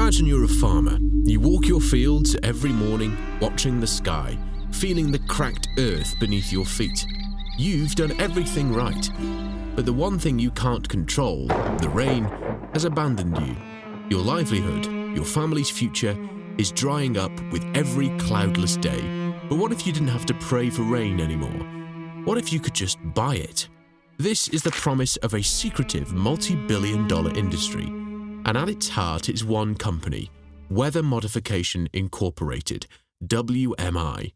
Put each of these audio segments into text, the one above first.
Imagine you're a farmer. You walk your fields every morning, watching the sky, feeling the cracked earth beneath your feet. You've done everything right. But the one thing you can't control, the rain, has abandoned you. Your livelihood, your family's future, is drying up with every cloudless day. But what if you didn't have to pray for rain anymore? What if you could just buy it? This is the promise of a secretive multi-billion-dollar industry. And at its heart is one company, Weather Modification Inc, WMI.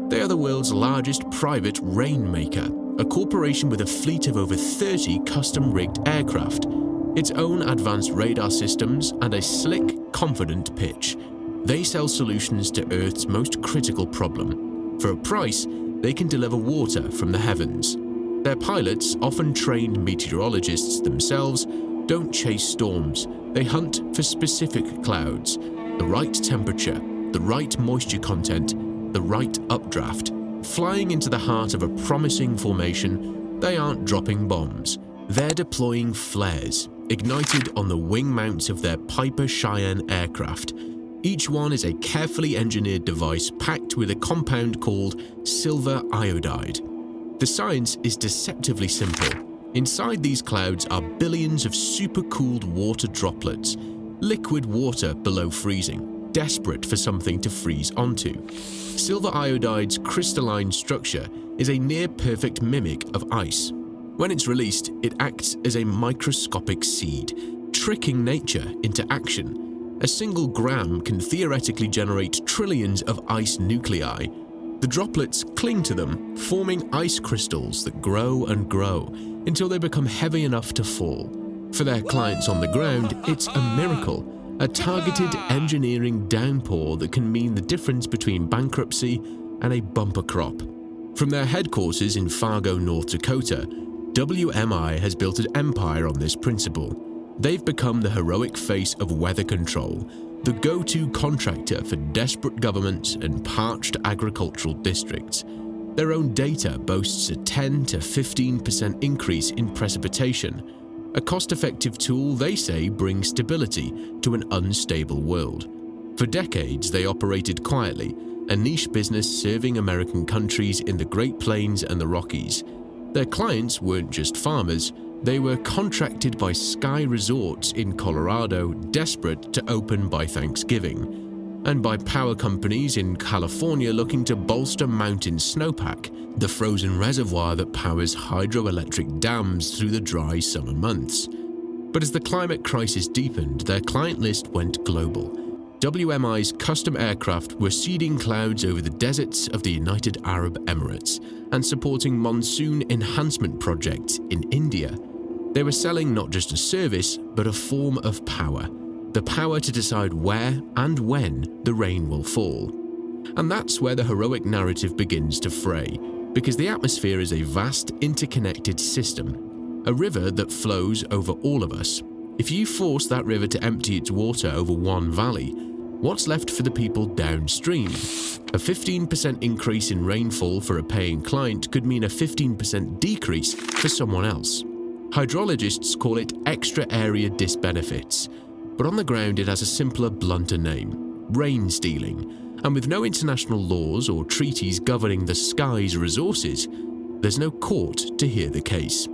They are the world's largest private rainmaker, a corporation with a fleet of over 30 custom-rigged aircraft, its own advanced radar systems, and a slick, confident pitch. They sell solutions to Earth's most critical problem. For a price, they can deliver water from the heavens. Their pilots, often trained meteorologists themselves, don't chase storms. They hunt for specific clouds, the right temperature, the right moisture content, the right updraft. Flying into the heart of a promising formation, they aren't dropping bombs. They're deploying flares, ignited on the wing mounts of their Piper Cheyenne aircraft. Each one is a carefully engineered device packed with a compound called silver iodide. The science is deceptively simple. Inside these clouds are billions of supercooled water droplets, liquid water below freezing, desperate for something to freeze onto. Silver iodide's crystalline structure is a near-perfect mimic of ice. When it's released, it acts as a microscopic seed, tricking nature into action. A single gram can theoretically generate trillions of ice nuclei. The droplets cling to them, forming ice crystals that grow and grow until they become heavy enough to fall. For their clients on the ground, it's a miracle, a targeted engineering downpour that can mean the difference between bankruptcy and a bumper crop. From their headquarters in Fargo, North Dakota, WMI has built an empire on this principle. They've become the heroic face of weather control, the go-to contractor for desperate governments and parched agricultural districts. Their own data boasts a 10 to 15% increase in precipitation, a cost-effective tool they say brings stability to an unstable world. For decades, they operated quietly, a niche business serving American countries in the Great Plains and the Rockies. Their clients weren't just farmers, they were contracted by ski resorts in Colorado desperate to open by Thanksgiving, and by power companies in California looking to bolster mountain snowpack, the frozen reservoir that powers hydroelectric dams through the dry summer months. But as the climate crisis deepened, their client list went global. WMI's custom aircraft were seeding clouds over the deserts of the United Arab Emirates and supporting monsoon enhancement projects in India. They were selling not just a service, but a form of power. The power to decide where and when the rain will fall. And that's where the heroic narrative begins to fray, because the atmosphere is a vast, interconnected system, a river that flows over all of us. If you force that river to empty its water over one valley, what's left for the people downstream? A 15% increase in rainfall for a paying client could mean a 15% decrease for someone else. Hydrologists call it extra area disbenefits, but on the ground it has a simpler, blunter name: rain stealing. And with no international laws or treaties governing the sky's resources, there's no court to hear the case.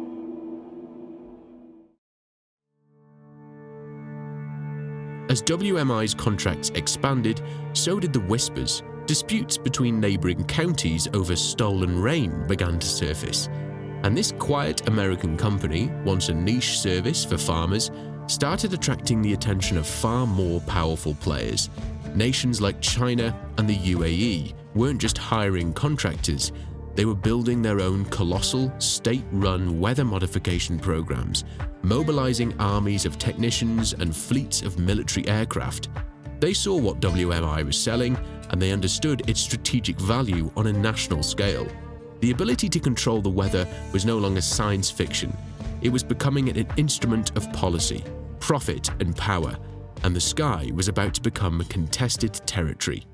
As WMI's contracts expanded, so did the whispers. Disputes between neighboring counties over stolen rain began to surface. And this quiet American company, once a niche service for farmers, started attracting the attention of far more powerful players. Nations like China and the UAE weren't just hiring contractors, they were building their own colossal, state-run weather modification programs, mobilizing armies of technicians and fleets of military aircraft. They saw what WMI was selling, and they understood its strategic value on a national scale. The ability to control the weather was no longer science fiction. It was becoming an instrument of policy, profit, and power. and the sky was about to become a contested territory.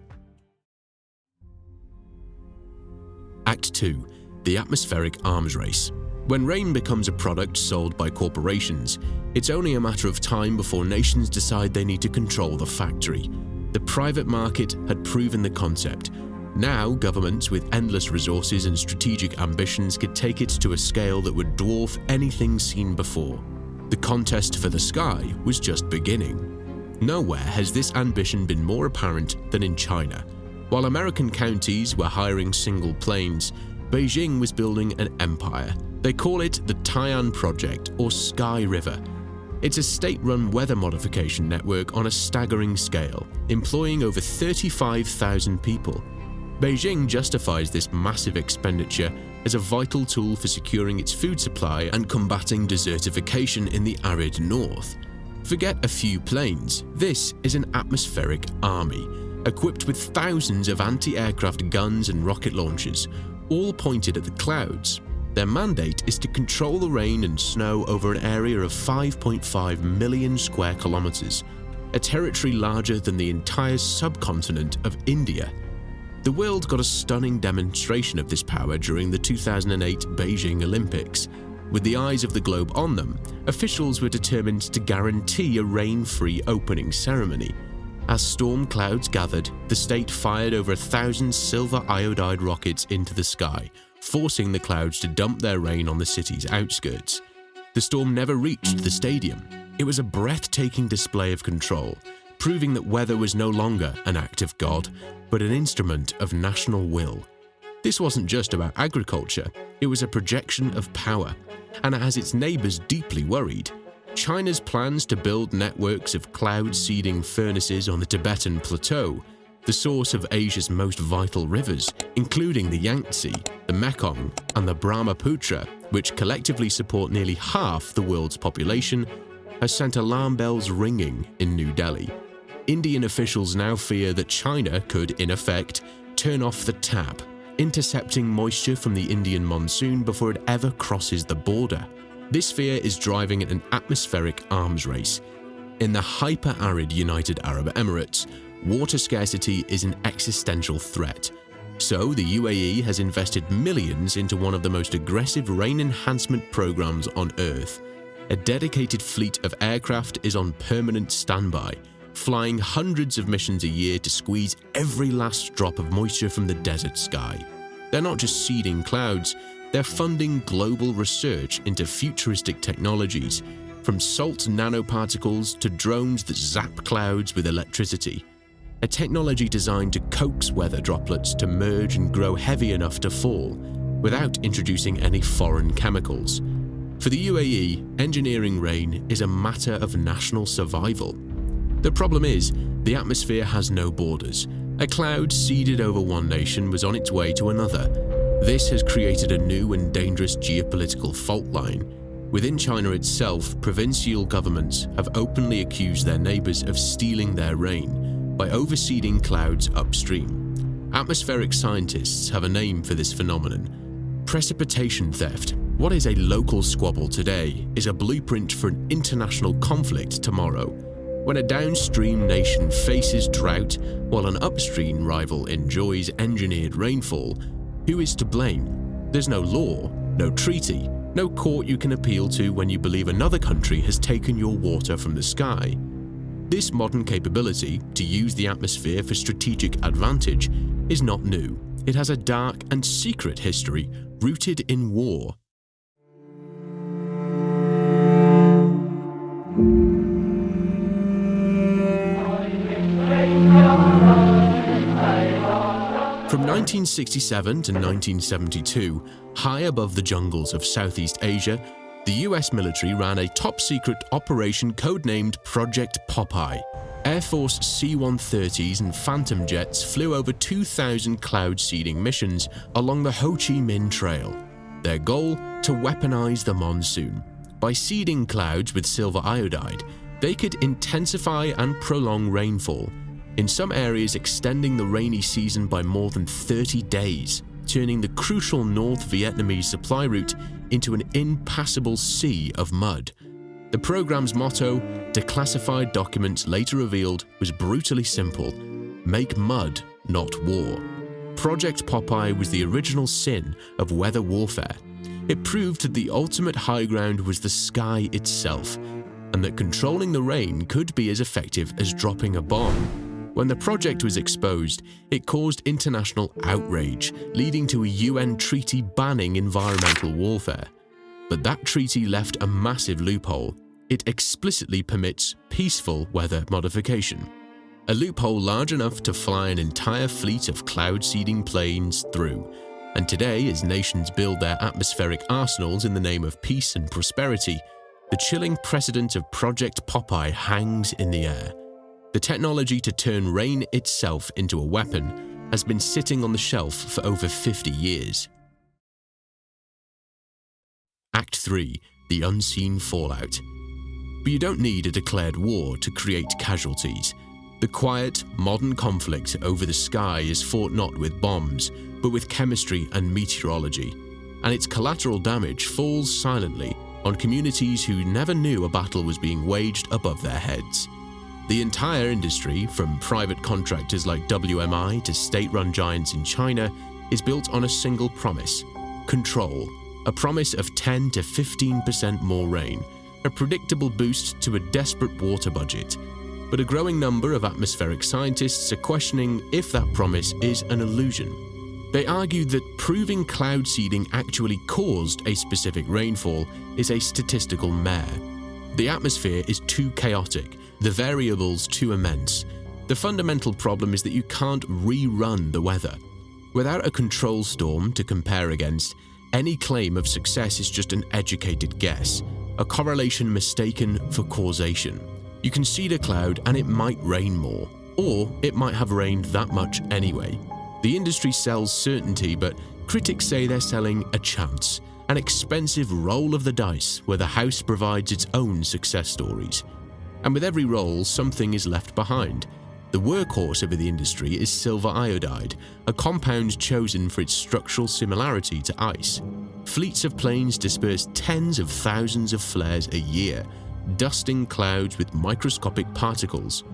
Act 2. The atmospheric arms race. When rain becomes a product sold by corporations, it's only a matter of time before nations decide they need to control the factory. The private market had proven the concept. Now, governments with endless resources and strategic ambitions could take it to a scale that would dwarf anything seen before. The contest for the sky was just beginning. Nowhere has this ambition been more apparent than in China. While American counties were hiring single planes, Beijing was building an empire. They call it the Tianhe Project, or Sky River. It's a state-run weather modification network on a staggering scale, employing over 35,000 people. Beijing justifies this massive expenditure as a vital tool for securing its food supply and combating desertification in the arid north. Forget a few planes, this is an atmospheric army, equipped with thousands of anti-aircraft guns and rocket launchers, all pointed at the clouds. Their mandate is to control the rain and snow over an area of 5.5 million square kilometers, a territory larger than the entire subcontinent of India. The world got a stunning demonstration of this power during the 2008 Beijing Olympics. With the eyes of the globe on them, officials were determined to guarantee a rain-free opening ceremony. As storm clouds gathered, the state fired over 1,000 silver iodide rockets into the sky, forcing the clouds to dump their rain on the city's outskirts. The storm never reached the stadium. It was a breathtaking display of control, proving that weather was no longer an act of God, but an instrument of national will. This wasn't just about agriculture, it was a projection of power, and as its neighbors deeply worried, China's plans to build networks of cloud-seeding furnaces on the Tibetan Plateau, the source of Asia's most vital rivers, including the Yangtze, the Mekong, and the Brahmaputra, which collectively support nearly half the world's population, has sent alarm bells ringing in New Delhi. Indian officials now fear that China could, in effect, turn off the tap, intercepting moisture from the Indian monsoon before it ever crosses the border. This fear is driving an atmospheric arms race. In the hyper-arid United Arab Emirates, water scarcity is an existential threat. So the UAE has invested millions into one of the most aggressive rain enhancement programs on Earth. A dedicated fleet of aircraft is on permanent standby, flying hundreds of missions a year to squeeze every last drop of moisture from the desert sky. They're not just seeding clouds, they're funding global research into futuristic technologies, from salt nanoparticles to drones that zap clouds with electricity. A technology designed to coax weather droplets to merge and grow heavy enough to fall, without introducing any foreign chemicals. For the UAE, engineering rain is a matter of national survival. The problem is, the atmosphere has no borders. A cloud seeded over one nation was on its way to another. This has created a new and dangerous geopolitical fault line. Within China itself, provincial governments have openly accused their neighbors of stealing their rain by overseeding clouds upstream. Atmospheric scientists have a name for this phenomenon: precipitation theft. What is a local squabble today is a blueprint for an international conflict tomorrow. When a downstream nation faces drought while an upstream rival enjoys engineered rainfall, who is to blame? There's no law, no treaty, no court you can appeal to when you believe another country has taken your water from the sky. This modern capability to use the atmosphere for strategic advantage is not new. It has a dark and secret history rooted in war. From 1967 to 1972, high above the jungles of Southeast Asia, the US military ran a top-secret operation codenamed Project Popeye. Air Force C-130s and Phantom jets flew over 2,000 cloud-seeding missions along the Ho Chi Minh Trail. Their goal? To weaponize the monsoon. By seeding clouds with silver iodide, they could intensify and prolong rainfall, in some areas extending the rainy season by more than 30 days, turning the crucial North Vietnamese supply route into an impassable sea of mud. The program's motto, declassified documents later revealed, was brutally simple: make mud, not war. Project Popeye was the original sin of weather warfare. It proved that the ultimate high ground was the sky itself, and that controlling the rain could be as effective as dropping a bomb. When the project was exposed, it caused international outrage, leading to a UN treaty banning environmental warfare. But that treaty left a massive loophole. It explicitly permits peaceful weather modification. A loophole large enough to fly an entire fleet of cloud-seeding planes through. And today, as nations build their atmospheric arsenals in the name of peace and prosperity, the chilling precedent of Project Popeye hangs in the air. The technology to turn rain itself into a weapon has been sitting on the shelf for over 50 years. Act 3. The unseen fallout. But you don't need a declared war to create casualties. The quiet, modern conflict over the sky is fought not with bombs, but with chemistry and meteorology. And its collateral damage falls silently on communities who never knew a battle was being waged above their heads. The entire industry, from private contractors like WMI to state-run giants in China, is built on a single promise: control. A promise of 10 to 15% more rain, a predictable boost to a desperate water budget. But a growing number of atmospheric scientists are questioning if that promise is an illusion. They argue that proving cloud seeding actually caused a specific rainfall is a statistical mare. The atmosphere is too chaotic, the variables too immense. The fundamental problem is that you can't rerun the weather. Without a control storm to compare against, any claim of success is just an educated guess, a correlation mistaken for causation. You can seed a cloud and it might rain more, or it might have rained that much anyway. The industry sells certainty, but critics say they're selling a chance, an expensive roll of the dice where the house provides its own success stories. And with every roll, something is left behind. The workhorse of the industry is silver iodide, a compound chosen for its structural similarity to ice. Fleets of planes disperse tens of thousands of flares a year, dusting clouds with microscopic particles.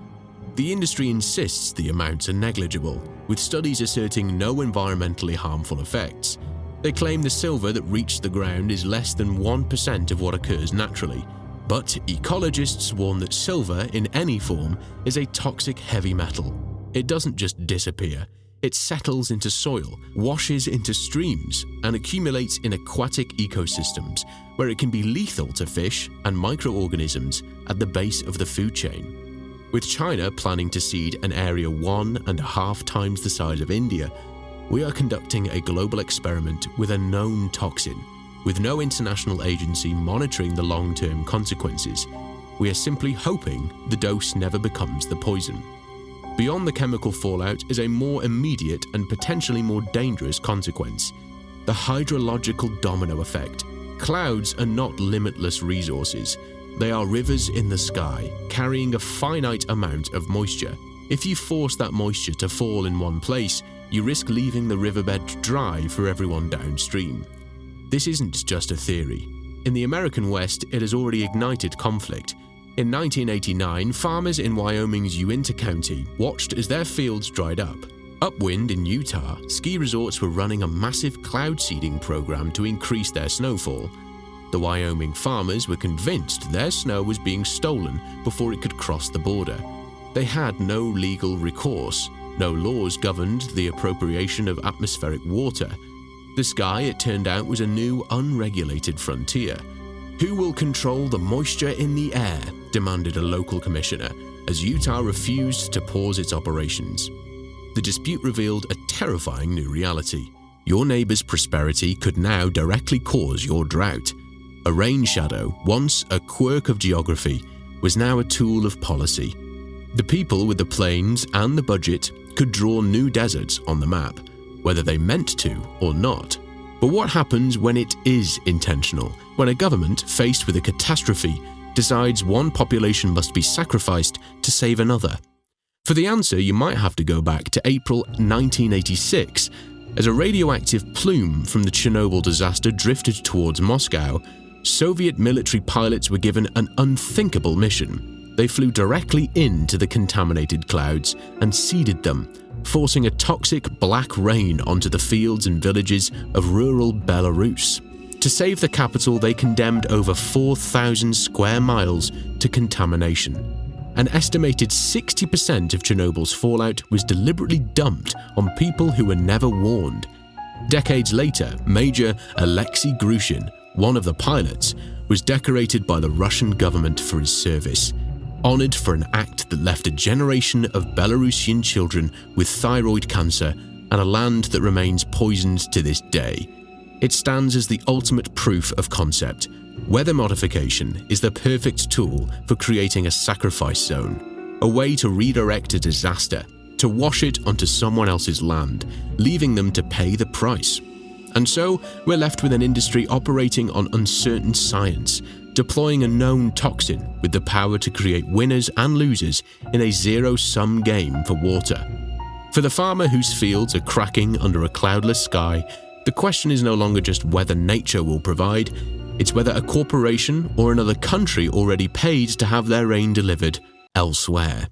The industry insists the amounts are negligible, with studies asserting no environmentally harmful effects. They claim the silver that reached the ground is less than 1% of what occurs naturally. But ecologists warn that silver, in any form, is a toxic heavy metal. It doesn't just disappear. It settles into soil, washes into streams, and accumulates in aquatic ecosystems, where it can be lethal to fish and microorganisms at the base of the food chain. With China planning to seed an area 1.5 times the size of India, we are conducting a global experiment with a known toxin, with no international agency monitoring the long-term consequences. We are simply hoping the dose never becomes the poison. Beyond the chemical fallout is a more immediate and potentially more dangerous consequence: the hydrological domino effect. Clouds are not limitless resources. They are rivers in the sky, carrying a finite amount of moisture. If you force that moisture to fall in one place, you risk leaving the riverbed dry for everyone downstream. This isn't just a theory. In the American West, it has already ignited conflict. In 1989, farmers in Wyoming's Uinta County watched as their fields dried up. Upwind in Utah, ski resorts were running a massive cloud seeding program to increase their snowfall. The Wyoming farmers were convinced their snow was being stolen before it could cross the border. They had no legal recourse. No laws governed the appropriation of atmospheric water. The sky, it turned out, was a new, unregulated frontier. Who will control the moisture in the air? Demanded a local commissioner, as Utah refused to pause its operations. The dispute revealed a terrifying new reality. Your neighbor's prosperity could now directly cause your drought. A rain shadow, once a quirk of geography, was now a tool of policy. The people with the planes and the budget could draw new deserts on the map, whether they meant to or not. But what happens when it is intentional? When a government, faced with a catastrophe, decides one population must be sacrificed to save another? For the answer, you might have to go back to April 1986, as a radioactive plume from the Chernobyl disaster drifted towards Moscow, Soviet military pilots were given an unthinkable mission. They flew directly into the contaminated clouds and seeded them, forcing a toxic black rain onto the fields and villages of rural Belarus. To save the capital, they condemned over 4,000 square miles to contamination. An estimated 60% of Chernobyl's fallout was deliberately dumped on people who were never warned. Decades later, Major Alexei Grushin, one of the pilots, was decorated by the Russian government for his service, honored for an act that left a generation of Belarusian children with thyroid cancer and a land that remains poisoned to this day. It stands as the ultimate proof of concept. Weather modification is the perfect tool for creating a sacrifice zone, a way to redirect a disaster, to wash it onto someone else's land, leaving them to pay the price. And so, we're left with an industry operating on uncertain science, deploying a known toxin with the power to create winners and losers in a zero-sum game for water. For the farmer whose fields are cracking under a cloudless sky, the question is no longer just whether nature will provide, it's whether a corporation or another country already paid to have their rain delivered elsewhere.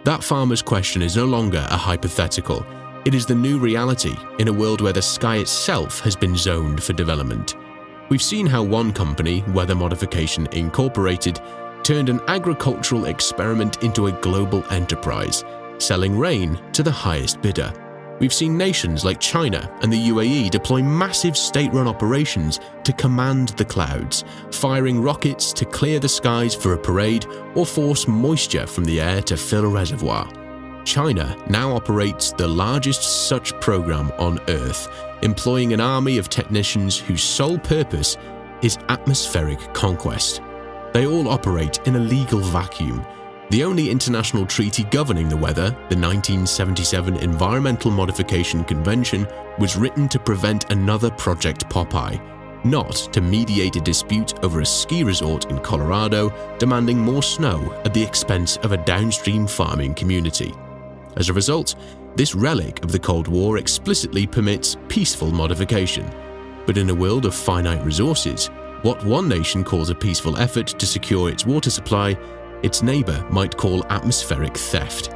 That farmer's question is no longer a hypothetical. It is the new reality in a world where the sky itself has been zoned for development. We've seen how one company, Weather Modification Inc, turned an agricultural experiment into a global enterprise, selling rain to the highest bidder. We've seen nations like China and the UAE deploy massive state-run operations to command the clouds, firing rockets to clear the skies for a parade or force moisture from the air to fill a reservoir. China now operates the largest such program on Earth, employing an army of technicians whose sole purpose is atmospheric conquest. They all operate in a legal vacuum. The only international treaty governing the weather, the 1977 Environmental Modification Convention, was written to prevent another Project Popeye, not to mediate a dispute over a ski resort in Colorado demanding more snow at the expense of a downstream farming community. As a result, this relic of the Cold War explicitly permits peaceful modification. But in a world of finite resources, what one nation calls a peaceful effort to secure its water supply, its neighbor might call atmospheric theft.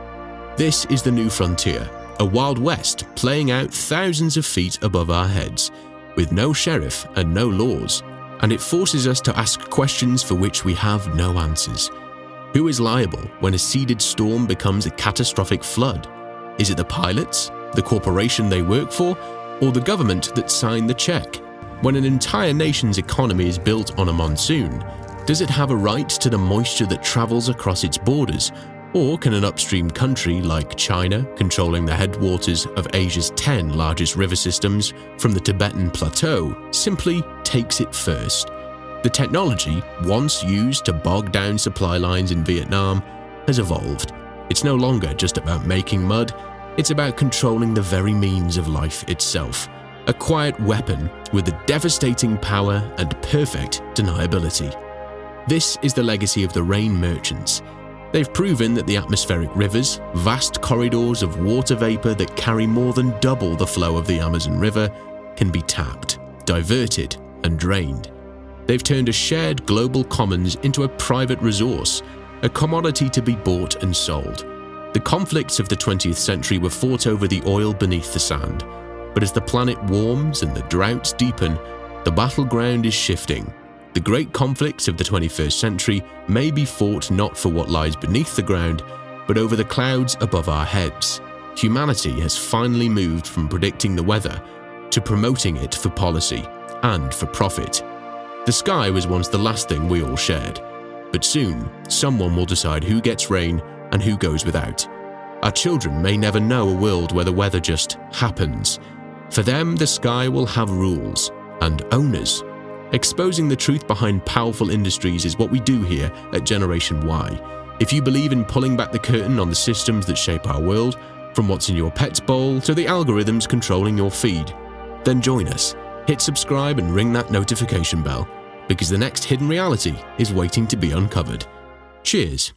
This is the new frontier, a Wild West playing out thousands of feet above our heads, with no sheriff and no laws, and it forces us to ask questions for which we have no answers. Who is liable when a seeded storm becomes a catastrophic flood? Is it the pilots, the corporation they work for, or the government that signed the check? When an entire nation's economy is built on a monsoon, does it have a right to the moisture that travels across its borders? Or can an upstream country like China, controlling the headwaters of Asia's 10 largest river systems from the Tibetan Plateau, simply takes it first? The technology, once used to bog down supply lines in Vietnam, has evolved. It's no longer just about making mud, it's about controlling the very means of life itself. A quiet weapon with the devastating power and perfect deniability. This is the legacy of the rain merchants. They've proven that the atmospheric rivers, vast corridors of water vapor that carry more than double the flow of the Amazon River, can be tapped, diverted, and drained. They've turned a shared global commons into a private resource, a commodity to be bought and sold. The conflicts of the 20th century were fought over the oil beneath the sand. But as the planet warms and the droughts deepen, the battleground is shifting. The great conflicts of the 21st century may be fought not for what lies beneath the ground, but over the clouds above our heads. Humanity has finally moved from predicting the weather to promoting it for policy and for profit. The sky was once the last thing we all shared, but soon someone will decide who gets rain and who goes without. Our children may never know a world where the weather just happens. For them, the sky will have rules and owners. Exposing the truth behind powerful industries is what we do here at Generation Y. If you believe in pulling back the curtain on the systems that shape our world, from what's in your pet's bowl to the algorithms controlling your feed, then join us. Hit subscribe and ring that notification bell, because the next hidden reality is waiting to be uncovered. Cheers.